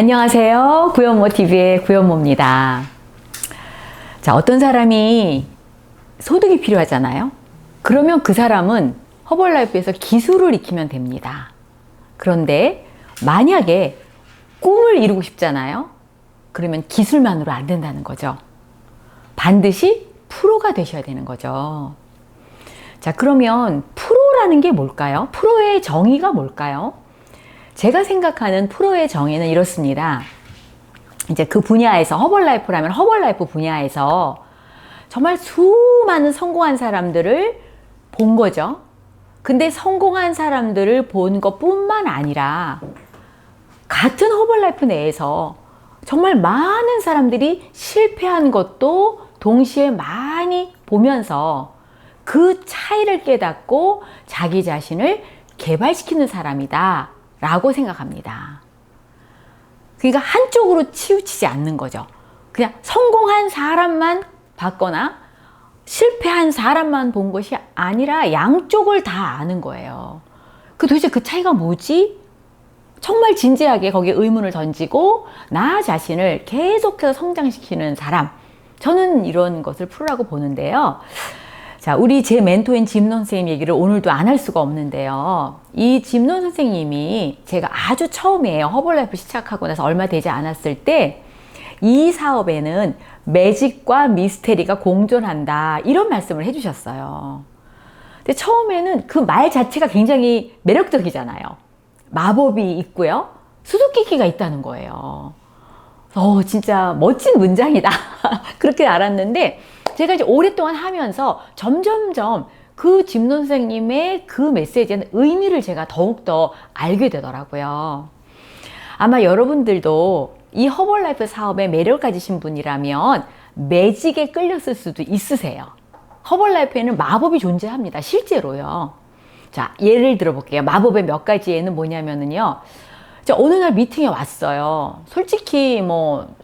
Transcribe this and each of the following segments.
안녕하세요. 구현모TV의 구현모입니다. 자, 어떤 사람이 소득이 필요하잖아요. 그러면 그 사람은 허벌라이프에서 기술을 익히면 됩니다. 그런데 만약에 꿈을 이루고 싶잖아요. 그러면 기술만으로 안 된다는 거죠. 반드시 프로가 되셔야 되는 거죠. 자, 그러면 프로라는 게 뭘까요? 프로의 정의가 뭘까요? 제가 생각하는 프로의 정의는 이렇습니다. 이제 그 분야에서 허벌라이프라면 허벌라이프 분야에서 정말 수많은 성공한 사람들을 본 거죠. 근데 성공한 사람들을 본 것뿐만 아니라 같은 허벌라이프 내에서 정말 많은 사람들이 실패한 것도 동시에 많이 보면서 그 차이를 깨닫고 자기 자신을 개발시키는 사람이다 라고 생각합니다. 그러니까 한쪽으로 치우치지 않는 거죠. 그냥 성공한 사람만 봤거나 실패한 사람만 본 것이 아니라 양쪽을 다 아는 거예요. 도대체 그 차이가 뭐지? 정말 진지하게 거기에 의문을 던지고 나 자신을 계속해서 성장시키는 사람. 저는 이런 것을 프로라고 보는데요. 자, 제 멘토인 짐론 선생님 얘기를 오늘도 안 할 수가 없는데요. 이 짐론 선생님이 제가 아주 처음이에요. 허벌라이프 시작하고 나서 얼마 되지 않았을 때 이 사업에는 매직과 미스테리가 공존한다. 이런 말씀을 해주셨어요. 근데 처음에는 그 말 자체가 굉장히 매력적이잖아요. 마법이 있고요. 수수께끼가 있다는 거예요. 진짜 멋진 문장이다. 그렇게 알았는데 제가 이제 오랫동안 하면서 점점점 그 짐론 선생님의 그 메시지의 의미를 제가 더욱더 알게 되더라고요. 아마 여러분들도 이 허벌라이프 사업에 매력을 가지신 분이라면 매직에 끌렸을 수도 있으세요. 허벌라이프에는 마법이 존재합니다. 실제로요. 자, 예를 들어볼게요. 마법의 몇 가지에는 뭐냐면은요. 어느 날 미팅에 왔어요. 솔직히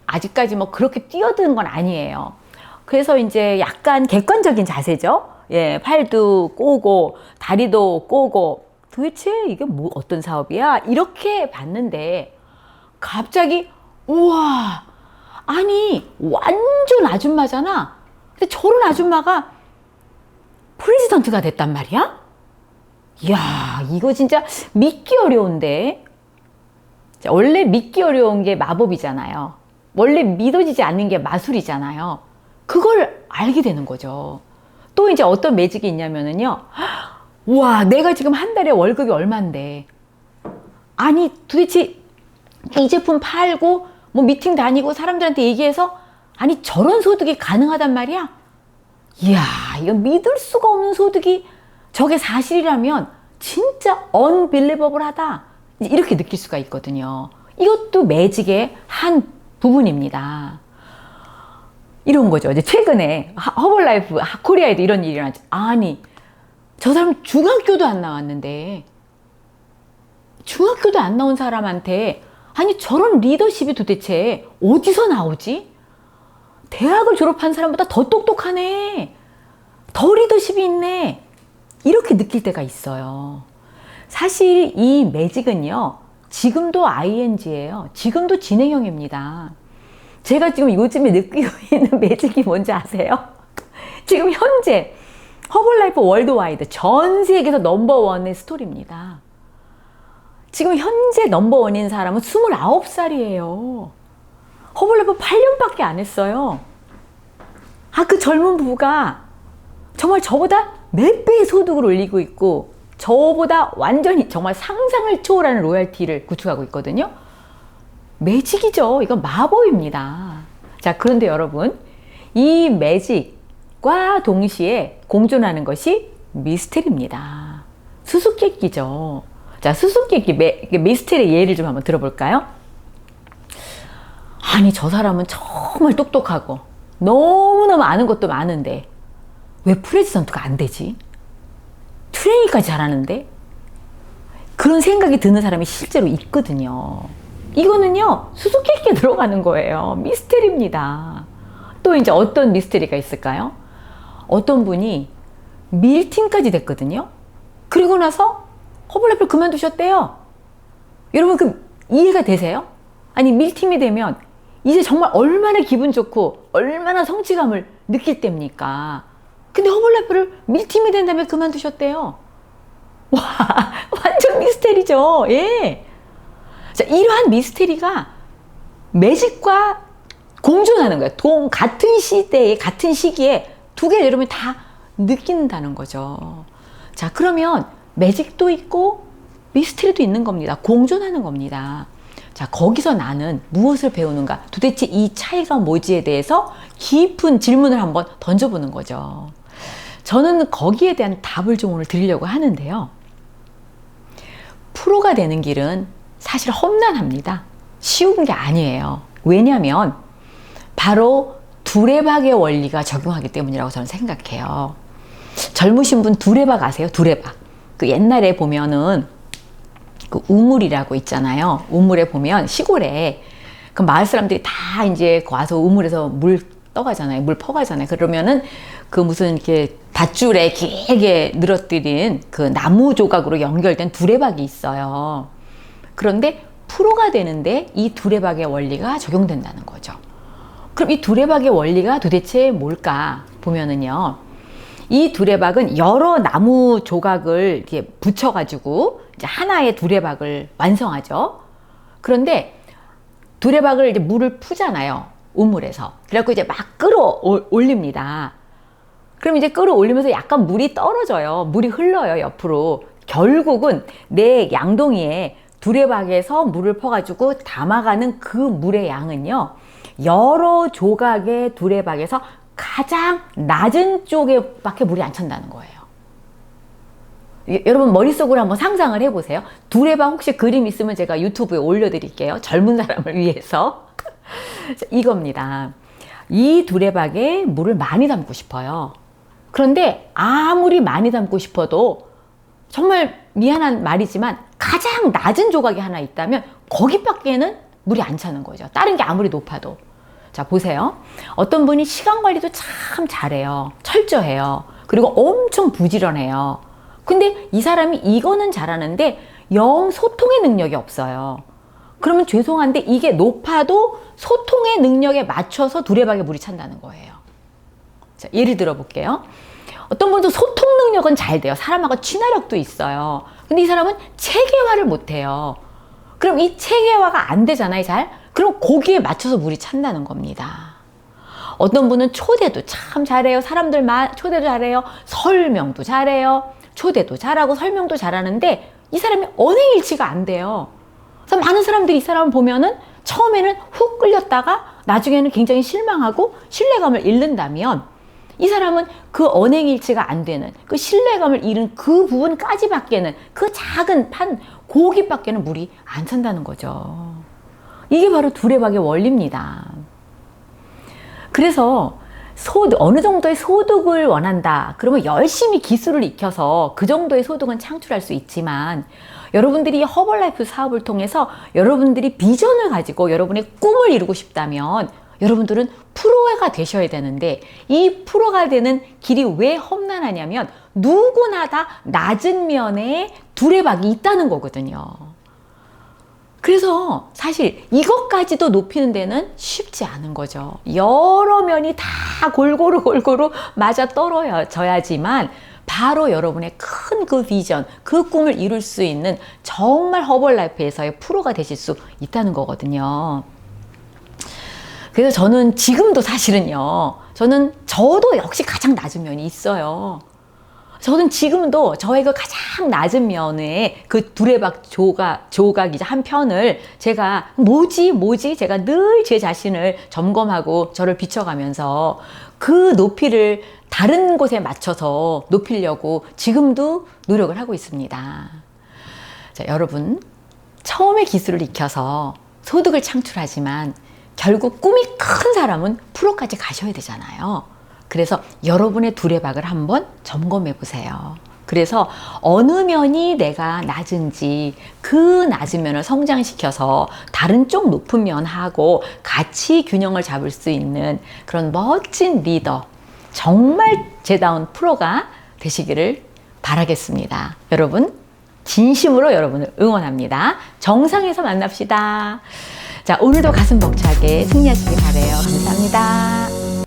아직까지 그렇게 뛰어드는 건 아니에요. 그래서 이제 약간 객관적인 자세죠. 예, 팔도 꼬고, 다리도 꼬고, 도대체 이게 어떤 사업이야? 이렇게 봤는데, 갑자기, 우와, 아니, 완전 아줌마잖아. 근데 저런 아줌마가 프레지던트가 됐단 말이야? 이야, 이거 진짜 믿기 어려운데. 자, 원래 믿기 어려운 게 마법이잖아요. 원래 믿어지지 않는 게 마술이잖아요. 그걸 알게 되는 거죠. 또 이제 어떤 매직이 있냐면은요. 우와, 내가 지금 한 달에 월급이 얼만데. 아니, 도대체 이 제품 팔고, 미팅 다니고 사람들한테 얘기해서, 아니, 저런 소득이 가능하단 말이야? 이야, 이거 믿을 수가 없는 소득이 저게 사실이라면 진짜 unbelievable하다. 이렇게 느낄 수가 있거든요. 이것도 매직의 한 부분입니다. 이런 거죠. 이제 최근에 허벌라이프 코리아에도 이런 일이 일어났죠. 아니, 저 사람 중학교도 안 나왔는데 중학교도 안 나온 사람한테 아니 저런 리더십이 도대체 어디서 나오지? 대학을 졸업한 사람보다 더 똑똑하네. 더 리더십이 있네. 이렇게 느낄 때가 있어요. 사실 이 매직은요. 지금도 ing예요. 지금도 진행형입니다. 제가 지금 요즘에 느끼고 있는 매직이 뭔지 아세요? 지금 현재 허벌라이프 월드와이드 전 세계에서 넘버원의 스토리입니다. 지금 현재 넘버원인 사람은 29살이에요. 허벌라이프 8년밖에 안 했어요. 그 젊은 부부가 정말 저보다 몇 배의 소득을 올리고 있고 저보다 완전히 정말 상상을 초월하는 로열티를 구축하고 있거든요. 매직이죠. 이건 마법입니다. 자, 그런데 여러분, 이 매직과 동시에 공존하는 것이 미스테리입니다. 수수께끼죠. 자, 수수께끼, 미스테리 예를 좀 한번 들어볼까요? 아니, 저 사람은 정말 똑똑하고 너무너무 아는 것도 많은데 왜 프레지던트가 안 되지? 트레이닝까지 잘하는데? 그런 생각이 드는 사람이 실제로 있거든요. 이거는요, 수수께끼에 들어가는 거예요. 미스테리입니다. 또 이제 어떤 미스테리가 있을까요? 어떤 분이 밀팀까지 됐거든요. 그리고 나서 허벌라이프를 그만두셨대요. 여러분, 이해가 되세요? 아니, 밀팀이 되면 이제 정말 얼마나 기분 좋고 얼마나 성취감을 느낄 때입니까? 근데 허벌라이프를 밀팀이 된 다음에 그만두셨대요. 와, 완전 미스테리죠. 예. 자, 이러한 미스테리가 매직과 공존하는 거예요. 같은 시대에, 같은 시기에 두 개를 여러분이 다 느낀다는 거죠. 자, 그러면 매직도 있고 미스테리도 있는 겁니다. 공존하는 겁니다. 자, 거기서 나는 무엇을 배우는가? 도대체 이 차이가 뭐지에 대해서 깊은 질문을 한번 던져보는 거죠. 저는 거기에 대한 답을 좀 오늘 드리려고 하는데요. 프로가 되는 길은 사실 험난합니다. 쉬운 게 아니에요. 왜냐하면 바로 두레박의 원리가 적용하기 때문이라고 저는 생각해요. 젊으신 분 두레박 아세요? 두레박. 그 옛날에 보면은 그 우물이라고 있잖아요. 우물에 보면 시골에 그 마을 사람들이 다 이제 와서 우물에서 물 떠가잖아요. 물 퍼가잖아요. 그러면은 그 무슨 이렇게 밧줄에 길게 늘어뜨린 그 나무 조각으로 연결된 두레박이 있어요. 그런데 프로가 되는데 이 두레박의 원리가 적용된다는 거죠. 그럼 이 두레박의 원리가 도대체 뭘까 보면은요. 이 두레박은 여러 나무 조각을 이렇게 붙여가지고 이제 하나의 두레박을 완성하죠. 그런데 두레박을 이제 물을 푸잖아요. 우물에서. 그래갖고 이제 막 끌어올립니다. 그럼 이제 끌어올리면서 약간 물이 떨어져요. 물이 흘러요, 옆으로. 결국은 내 양동이에 두레박에서 물을 퍼가지고 담아가는 그 물의 양은요, 여러 조각의 두레박에서 가장 낮은 쪽에 밖에 물이 안 찬다는 거예요. 여러분 머릿속으로 한번 상상을 해보세요. 두레박 혹시 그림 있으면 제가 유튜브에 올려드릴게요. 젊은 사람을 위해서. 이겁니다. 이 두레박에 물을 많이 담고 싶어요. 그런데 아무리 많이 담고 싶어도 정말 미안한 말이지만 가장 낮은 조각이 하나 있다면 거기밖에는 물이 안 차는 거죠. 다른 게 아무리 높아도. 자, 보세요. 어떤 분이 시간 관리도 참 잘해요. 철저해요. 그리고 엄청 부지런해요. 근데 이 사람이 이거는 잘하는데 영 소통의 능력이 없어요. 그러면 죄송한데 이게 높아도 소통의 능력에 맞춰서 두레박에 물이 찬다는 거예요. 자, 예를 들어 볼게요. 어떤 분도 소통 능력은 잘 돼요. 사람하고 친화력도 있어요. 근데 이 사람은 체계화를 못 해요. 그럼 이 체계화가 안 되잖아요, 잘? 그럼 거기에 맞춰서 물이 찬다는 겁니다. 어떤 분은 초대도 참 잘해요. 초대도 잘해요. 설명도 잘해요. 초대도 잘하고 설명도 잘하는데 이 사람이 언행일치가 안 돼요. 그래서 많은 사람들이 이 사람을 보면은 처음에는 훅 끌렸다가 나중에는 굉장히 실망하고 신뢰감을 잃는다면 이 사람은 그 언행일치가 안 되는 그 신뢰감을 잃은 그 부분까지밖에는 그 작은 판 거기밖에는 물이 안 찬다는 거죠. 이게 바로 두레박의 원리입니다. 그래서 어느 정도의 소득을 원한다. 그러면 열심히 기술을 익혀서 그 정도의 소득은 창출할 수 있지만 여러분들이 허벌라이프 사업을 통해서 여러분들이 비전을 가지고 여러분의 꿈을 이루고 싶다면 여러분들은 프로가 되셔야 되는데 이 프로가 되는 길이 왜 험난하냐면 누구나 다 낮은 면에 두레박이 있다는 거거든요. 그래서 사실 이것까지도 높이는 데는 쉽지 않은 거죠. 여러 면이 다 골고루 맞아 떨어져야지만 바로 여러분의 큰 그 비전, 그 꿈을 이룰 수 있는 정말 허벌라이프에서의 프로가 되실 수 있다는 거거든요. 그래서 저는 지금도 사실은요, 저도 역시 가장 낮은 면이 있어요. 저는 지금도 저의 그 가장 낮은 면에 그 두레박 조각이자 한 편을 제가 제가 늘 제 자신을 점검하고 저를 비춰가면서 그 높이를 다른 곳에 맞춰서 높이려고 지금도 노력을 하고 있습니다. 자, 여러분, 처음에 기술을 익혀서 소득을 창출하지만 결국 꿈이 큰 사람은 프로까지 가셔야 되잖아요. 그래서 여러분의 두레박을 한번 점검해 보세요. 그래서 어느 면이 내가 낮은지 그 낮은 면을 성장시켜서 다른 쪽 높은 면하고 같이 균형을 잡을 수 있는 그런 멋진 리더, 정말 제다운 프로가 되시기를 바라겠습니다. 여러분, 진심으로 여러분을 응원합니다. 정상에서 만납시다. 자, 오늘도 가슴 벅차게 승리하시기 바래요. 감사합니다.